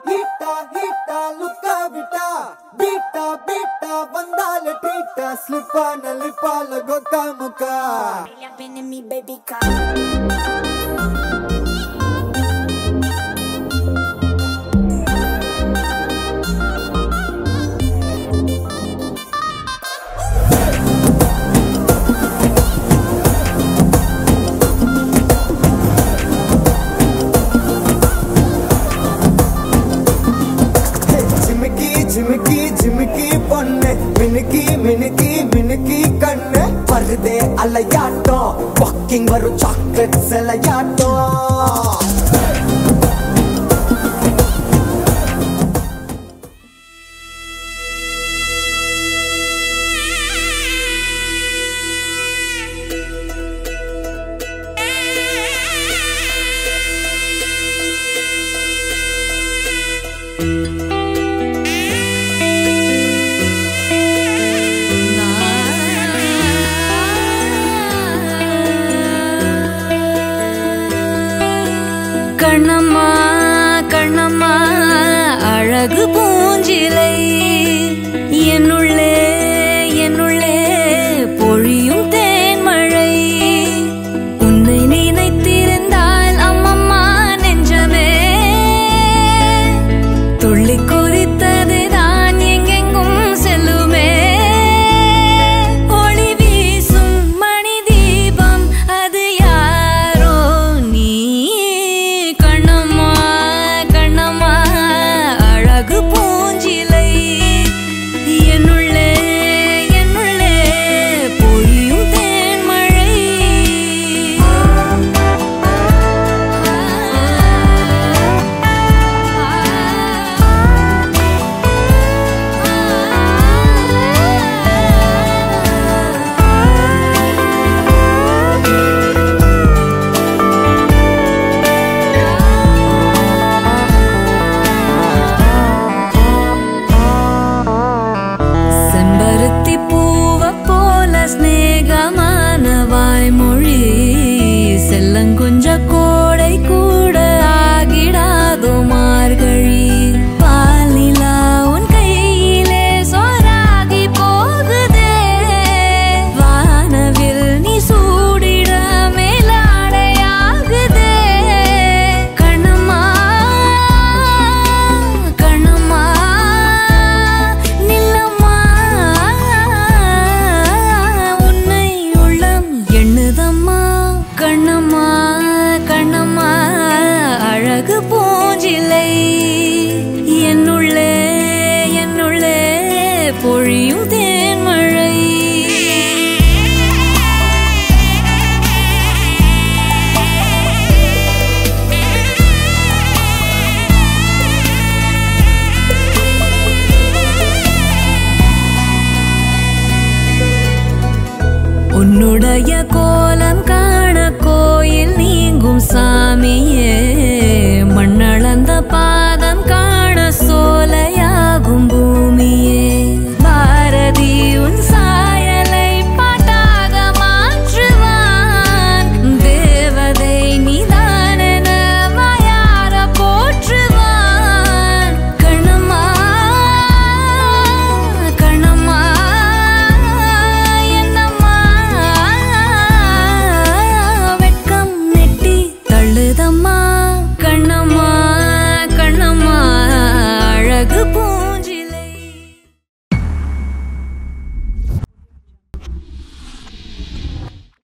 ஹீட்டா ஹீட்டா லுக்கா விட்டா beta beta வந்தால ட்ரீட்டா ஸ்லிப்பான லிப்பால கொக்கா முக்கா baby जिमकी जिमकी பொண்ணு மினுக்கி மினுக்கி மினுக்கி கண்ணு பருதே அலையாட்டம் வாக்கிங் வரும் சாக்லேட் செலையாட்டம் கண்ணம்மா கண்ணம்மா அழகு பூஞ்சிலை என்னுள்ளே என்னுள்ளே பொழியும் தேன்மழை உன்னை நினைத்திருந்தால் அம்மம்மா நெஞ்சமே துள்ளி கொதித்தது தான் எங்கெங்கும் செல்லுமே ஒளி வீசும் மணி தீபம் அது யாரோ நீ பூஞ்சிலை என்னுள்ளே என்னுள்ளே பொழியும் தேன்மழை செம்பருத்தி பூவ போல ஸ்நேகமான வாய்மொழி செல்லங்குஞ்ச கோடை கூட ஆகிடாதோ மார்கழி பாலிலா உன் கையிலே சோறாகி போகுதே வானவில் நீ சூடிட மேலாடையாகுதே கண்ணம்மா கண்ணம்மா நில்லம்மா உன்னை உள்ளம் எண்ணுதம்மா கண்ணம்மா கண்ணம்மா அழகு பூஞ்சிலை என்னுள்ளே என்னுள்ளே பொழியும் தேன்மழை உன்னுடைய கோலம் காண கோயில் நீங்கும் சாமியே மண்ணளந்த